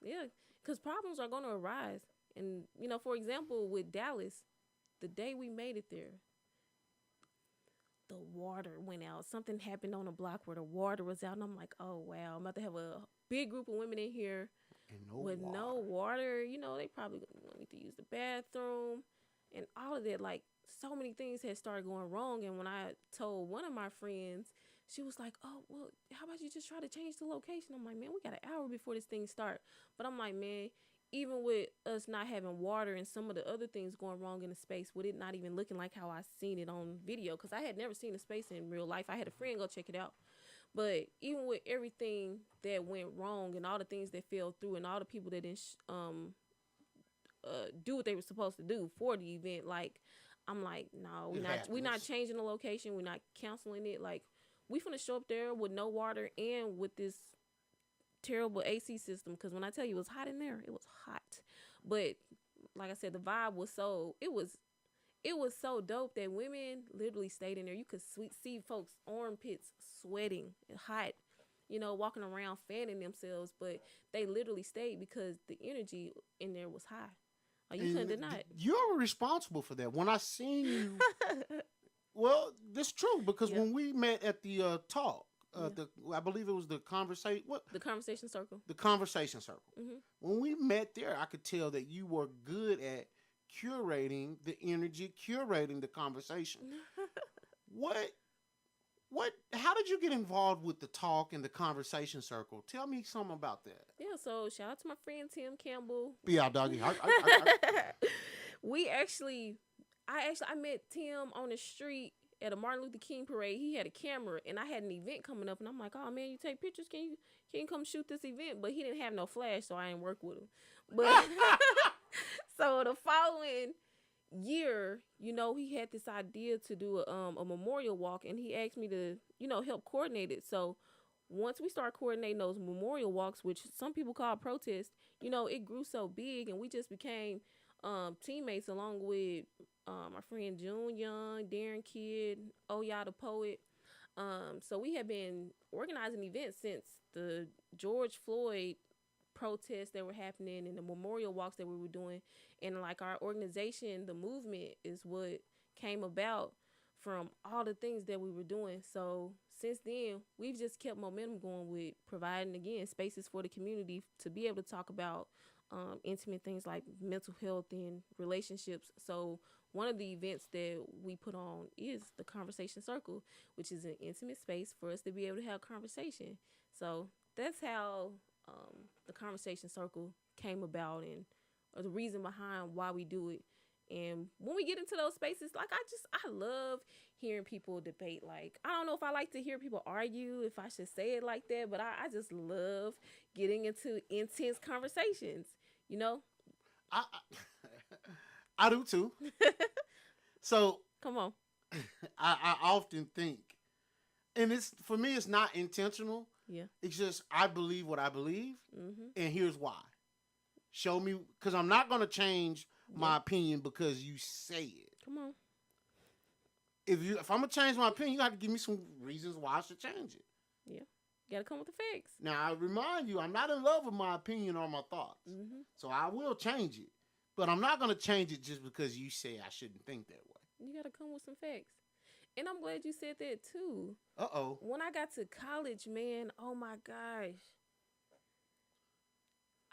Yeah, because problems are going to arise. And, you know, for example, with Dallas, the day we made it there, the water went out. Something happened on the block where the water was out. And I'm like, oh, wow, I'm about to have a big group of women in here no water. You know, they probably need to use the bathroom and all of that. Like, so many things had started going wrong. And when I told one of my friends, she was like, oh, well, how about you just try to change the location? I'm like, man, we got an hour before this thing starts. But I'm like, man, even with us not having water and some of the other things going wrong in the space, with it not even looking like how I seen it on video, because I had never seen the space in real life. I had a friend go check it out. But even with everything that went wrong and all the things that fell through and all the people that didn't do what they were supposed to do for the event, like, I'm like, no, we're not changing the location. We're not canceling it. Like, we finna show up there with no water and with this terrible AC system, because when I tell you it was hot in there, it was hot. But like I said, the vibe was it was so dope that women literally stayed in there. You could see folks' armpits sweating, hot, you know, walking around fanning themselves, but they literally stayed because the energy in there was high. Like, you couldn't deny it. You're responsible for that. When I seen you, well, that's true, because when we met at the talk, I believe it was the conversation. What? The conversation circle. The conversation circle. Mm-hmm. When we met there, I could tell that you were good at curating the energy, curating the conversation. How did you get involved with the talk and the conversation circle? Tell me something about that. Yeah, so shout out to my friend Tim Campbell. Be out, doggy. I I met Tim on the street at a Martin Luther King parade. He had a camera, and I had an event coming up, and I'm like, oh man, you take pictures? Can you come shoot this event? But he didn't have no flash, so I didn't work with him. But so the following year, you know, he had this idea to do a memorial walk, and he asked me to, you know, help coordinate it. So once we started coordinating those memorial walks, which some people call protests, you know, it grew so big, and we just became teammates along with my friend June Young, Darren Kidd, Oya the Poet. So we have been organizing events since the George Floyd protests that were happening and the memorial walks that we were doing. And like our organization, the movement, is what came about from all the things that we were doing. So since then, we've just kept momentum going with providing, again, spaces for the community to be able to talk about intimate things like mental health and relationships. So one of the events that we put on is the Conversation Circle, which is an intimate space for us to be able to have conversation. So that's how the Conversation Circle came about, and or the reason behind why we do it. And when we get into those spaces, like, I love hearing people debate. Like, I don't know if I like to hear people argue, if I should say it like that, but I just love getting into intense conversations, you know? I do too. So come on. I often think, and for me, it's not intentional. Yeah. It's just, I believe what I believe, and here's why. Show me, because I'm not going to change my opinion because you say it. Come on. If I'm going to change my opinion, you have to give me some reasons why I should change it. Yeah. You got to come with the facts. Now, I remind you, I'm not in love with my opinion or my thoughts. Mm-hmm. So I will change it. But I'm not going to change it just because you say I shouldn't think that way. You got to come with some facts. And I'm glad you said that too. Uh-oh. When I got to college, man, oh my gosh.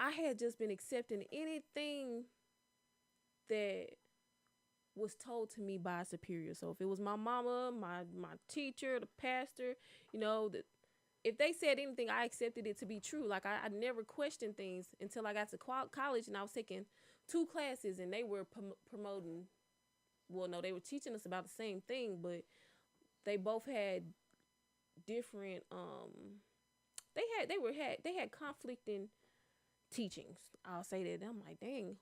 I had just been accepting anything that was told to me by a superior. So if it was my mama, my teacher, the pastor, you know, if they said anything, I accepted it to be true. Like, I never questioned things until I got to college, and I was taking 2 classes, and they were promoting. Well, no, they were teaching us about the same thing, but they both had different. They had conflicting teachings. I'll say that. I'm like, dang,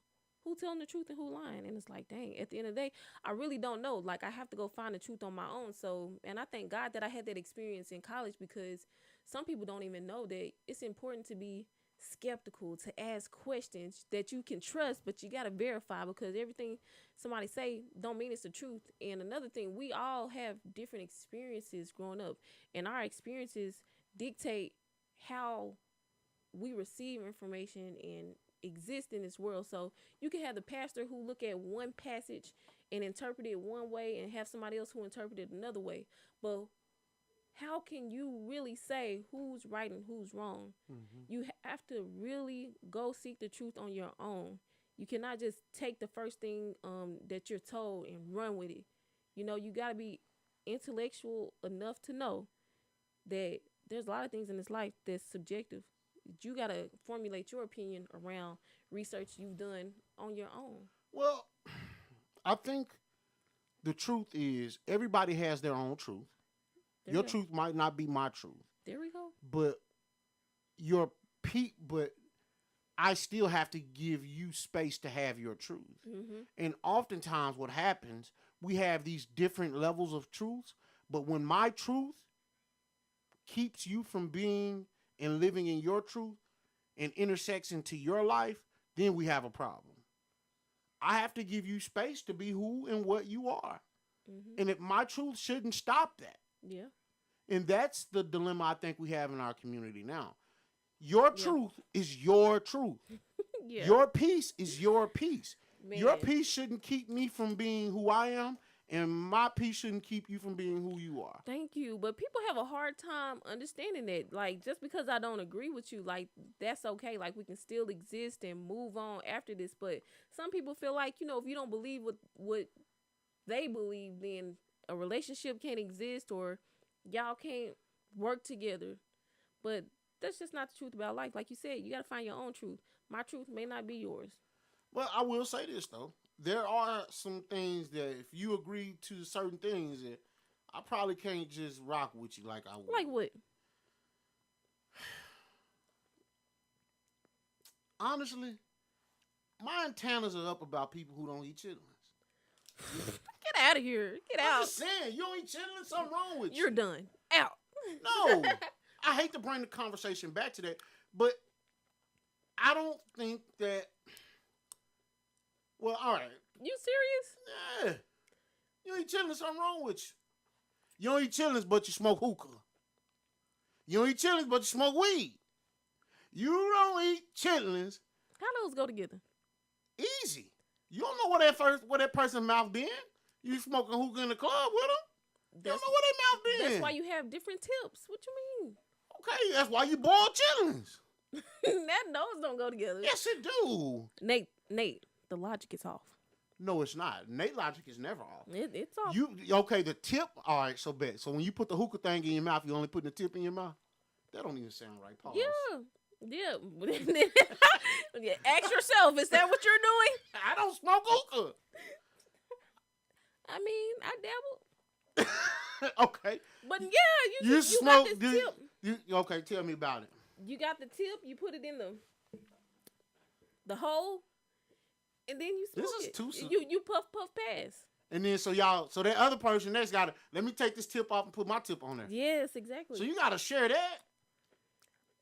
who telling the truth and who lying? And it's like, dang, at the end of the day, I really don't know. Like, I have to go find the truth on my own. So, and I thank God that I had that experience in college, because some people don't even know that it's important to be skeptical, to ask questions that you can trust, but you got to verify, because everything somebody say don't mean it's the truth. And another thing, we all have different experiences growing up, and our experiences dictate how we receive information and exist in this world. So you can have the pastor who look at one passage and interpret it one way, and have somebody else who interpret it another way. But how can you really say who's right and who's wrong? Mm-hmm. You have to really go seek the truth on your own. You cannot just take the first thing that you're told and run with it. You know, you got to be intellectual enough to know that there's a lot of things in this life that's subjective. You got to formulate your opinion around research you've done on your own. Well, I think the truth is everybody has their own truth. Your truth might not be my truth. There we go. But but I still have to give you space to have your truth. Mm-hmm. And oftentimes what happens, we have these different levels of truths, but when my truth keeps you from being and living in your truth and intersects into your life, then we have a problem. I have to give you space to be who and what you are. Mm-hmm. And if my truth shouldn't stop that. Yeah. And that's the dilemma I think we have in our community now. Your truth is your truth. Yeah. Your peace is your peace. Man. Your peace shouldn't keep me from being who I am, and my peace shouldn't keep you from being who you are. Thank you. But people have a hard time understanding that. Like, just because I don't agree with you, like, that's okay. Like, we can still exist and move on after this. But some people feel like, you know, if you don't believe what they believe, then a relationship can't exist, or y'all can't work together. But that's just not the truth about life. Like you said, you got to find your own truth. My truth may not be yours. Well, I will say this, though. There are some things that if you agree to certain things, that I probably can't just rock with you like I would. Like what? Honestly, my antennas are up about people who don't eat chitlins. Get out of here. Get out. I'm just saying, you don't eat chitlins, something wrong with you. You're done. Out. No. I hate to bring the conversation back to that, but I don't think that. Well, all right. You serious? Yeah. You eat chitlins, something wrong with you. You don't eat chitlins, but you smoke hookah. You don't eat chitlins, but you smoke weed. You don't eat chitlins. How those go together? Easy. You don't know where that person's mouth been. You smoking hookah in the club with them. You don't know where their mouth been. That's why you have different tips. What you mean? Okay, that's why you boil chitlins. Those don't go together. Yes, it do. Nate, the logic is off. No, it's not. Nate logic is never off. It's off. Okay, the tip. All right, so bet. So when you put the hookah thing in your mouth, you only putting the tip in your mouth. That don't even sound right. Pause. Yeah. Yeah. Ask yourself, is that what you're doing? I don't smoke hookah. I mean, I dabble. Okay. But yeah, you smoke. got this tip. Okay, tell me about it. You got the tip. You put it in the hole, and then you smoke This is it. too soon. You puff pass. And then so that other person next got to let me take this tip off and put my tip on there. Yes, exactly. So you got to share that.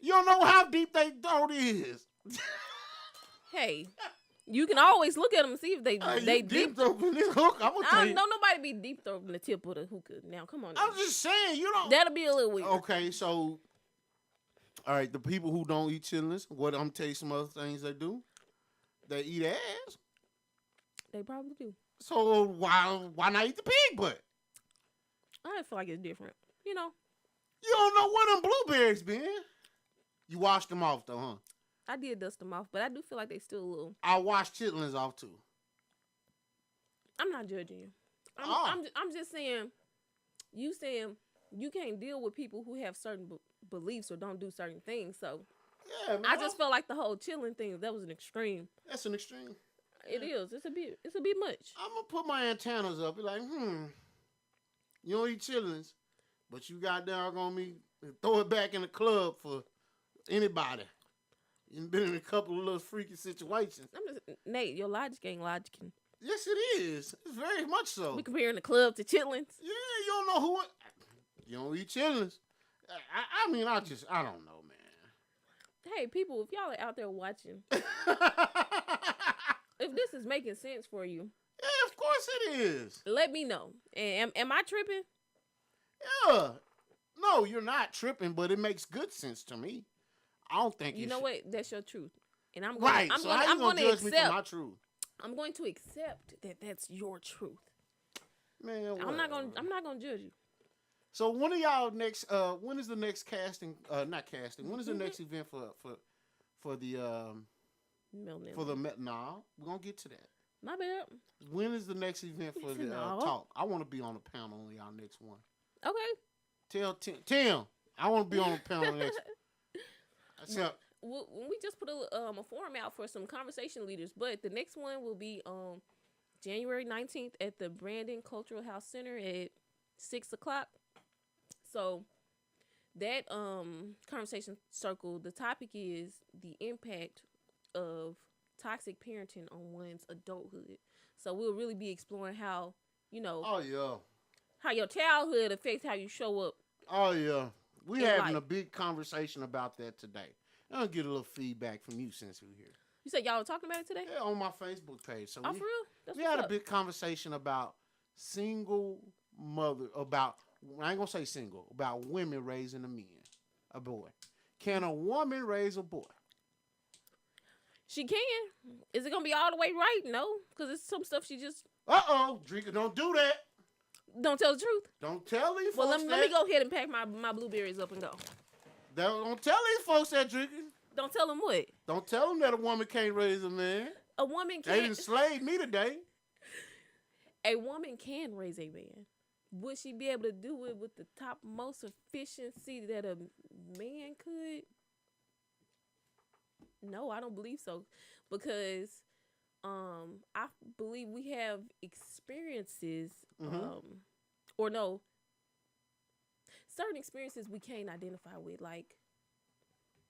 You don't know how deep they throat is. Hey, you can always look at them and see if they deep throating this hookah. I'm gonna tell you. Don't nobody be deep throating the tip of the hookah. Now, come on. Now. I'm just saying, you don't. That'll be a little weird. Okay, so, all right, the people who don't eat chitlins, I'm gonna tell you some other things they do. They eat ass. They probably do. So why not eat the pig butt? I feel like it's different. You know. You don't know where them blueberries been. You washed them off though, huh? I did dust them off, but I do feel like they still a little. I washed chitlins off too. I'm not judging you. I'm just saying. You saying you can't deal with people who have certain beliefs or don't do certain things. So yeah, man, I just felt like the whole chilling thing, that was an extreme. That's an extreme. It is. It's a bit much. I'm gonna put my antennas up. Be like, you don't eat chitlins, but you got down on me and throw it back in the club for anybody. You've been in a couple of little freaky situations. I'm just Nate. Your logic ain't logicking. Yes, it is. It's very much so. We comparing the club to chitlins. Yeah, you don't know who. You don't eat chitlins. I mean, I don't know, man. Hey, people, if y'all are out there watching, if this is making sense for you, yeah, of course it is. let me know. And am I tripping? Yeah. No, you're not tripping, but it makes good sense to me. I don't think You know what? That's your truth, and I'm Right. I'm So going. how you I'm gonna going to judge me for my accept. truth? I'm going to accept that that's your truth. Man, I'm not whatever. going to judge you. So when are y'all next? When is the next casting? Not casting. When is the next event for the nah? We're gonna get to that. My bad. When is the next event for the No. talk? I want to be on the panel on y'all next one. Okay. Tell Tim, I want to be on the panel next. So, We just put a forum out for some conversation leaders, but the next one will be January 19th at the Brandon Cultural House Center at 6:00. So that conversation circle, the topic is the impact of toxic parenting on one's adulthood. So we'll really be exploring how, oh yeah, how your childhood affects how you show up. oh yeah, we In having life. a big conversation about that today. I'll get a little feedback from you since we're here. You said y'all were talking about it today? Yeah, on my Facebook page. So Oh, for real? That's we what's had a up. big conversation about single mother, about, I ain't gonna say single, about women raising a boy. Can a woman raise a boy? She can. Is it gonna be all the way right? No, because it's some stuff she just Drinker, don't do that. don't tell the truth. Don't tell these Well, folks let me go ahead and pack my blueberries up and go. Don't tell these folks that, Drinker. Don't tell them what. Don't tell them that a woman can't raise a man. A woman They can. done slayed me today. A woman can raise a man. Would she be able to do it with the topmost efficiency that a man could? No, I don't believe so, because I believe we have experiences, or no, certain experiences we can't identify with, like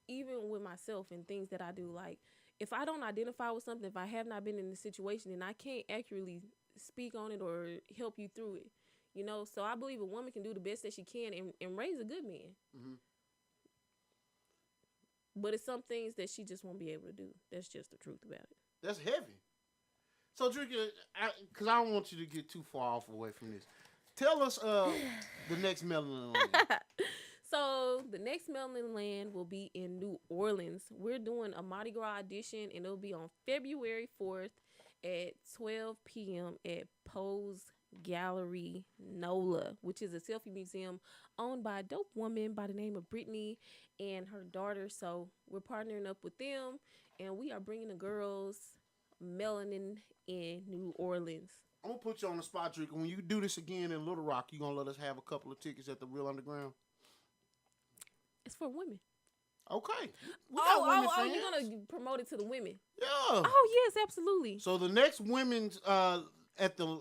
even with myself and things that I do. Like if I don't identify with something, if I have not been in the situation, then I can't accurately speak on it or help you through it. So I believe a woman can do the best that she can and raise a good man. Mm-hmm. But it's some things that she just won't be able to do. That's just the truth about it. That's heavy. So, Drinker, because I don't want you to get too far off away from this. Tell us the next Melanin Land. So the next Melanin Land will be in New Orleans. We're doing a Mardi Gras edition, and it'll be on February 4th at 12 p.m. at Pose Gallery NOLA, which is a selfie museum owned by a dope woman by the name of Brittany and her daughter. So we're partnering up with them, and we are bringing the girls melanin in New Orleans. I'm going to put you on the spot, Drinker. When you do this again in Little Rock, you going to let us have a couple of tickets at the Real Underground? It's for women. Okay. We got women fans. You're going to promote it to the women. Yeah. Oh, yes, absolutely. So the next women's at the,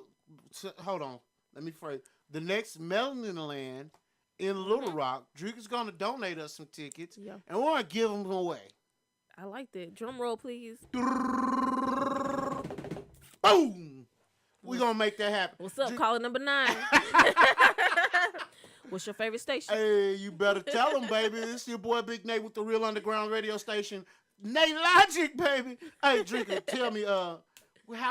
hold on, let me phrase. The next Melanin Land in Little Rock, Drinker's going to donate us some tickets, Yeah. and we're going to give them away. I like that. Drum roll, please. Boom! We're going to make that happen. What's up? Caller number 9. What's your favorite station? Hey, you better tell them, baby. This your boy Big Nate with the Real Underground radio station. Nate Logic, baby. Hey, Drinker, tell me, how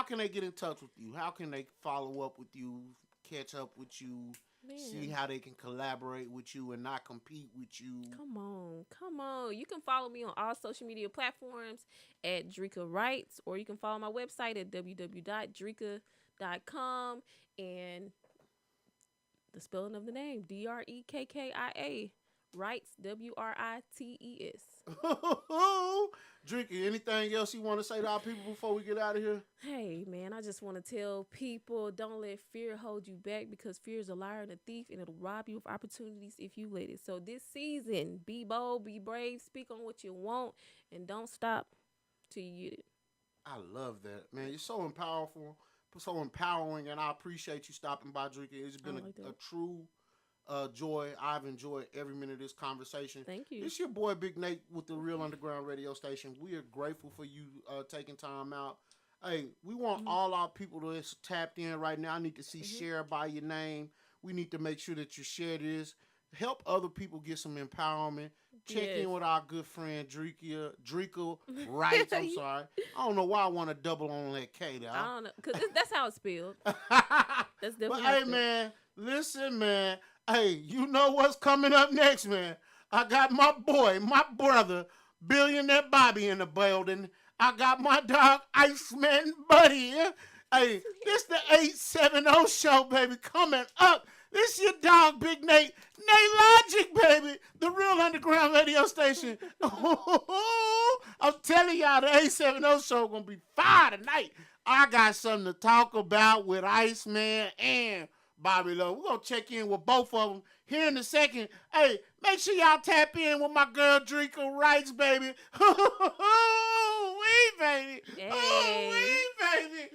can they get in touch with you? How can they follow up with you, catch up with you, see how they can collaborate with you and not compete with you? Come on. You can follow me on all social media platforms at Drekkia Writes, or you can follow my website at www.drekkia.com, and the spelling of the name, Drekkia, Writes, Writes. Drinker, anything else you want to say to our people before we get out of here? Hey, man, I just want to tell people, don't let fear hold you back, because fear is a liar and a thief, and it'll rob you of opportunities if you let it. So this season, be bold, be brave, speak on what you want, and don't stop till you get it. I love that, man. You're so empowering, and I appreciate you stopping by, Drinker. It's been a true Joy. I've enjoyed every minute of this conversation. Thank you. It's your boy Big Nate with the Real Underground Radio Station. We are grateful for you taking time out. Hey, we want all our people that's tapped in right now. I need to see share by your name. We need to make sure that you share this. Help other people get some empowerment. Check in with our good friend Drekkia Writes. I'm sorry. I don't know why I want to double on that K there. I don't know. Because that's how it's spelled. That's definitely But how hey, it's spelled. man, listen, man. Hey, you know what's coming up next, man? I got my boy, my brother, Billionaire Bobby in the building. I got my dog, Iceman Buddy. Hey, this the 870 show, baby, coming up. This your dog, Big Nate. Nate Logic, baby. The Real Underground Radio Station. I'm telling y'all, the 870 show gonna be fire tonight. I got something to talk about with Iceman and Bobby Lowe. We're going to check in with both of them here in a second. Hey, make sure y'all tap in with my girl Drekkia Writes, baby. Ooh, wee, baby. Hey. Ooh, wee, baby.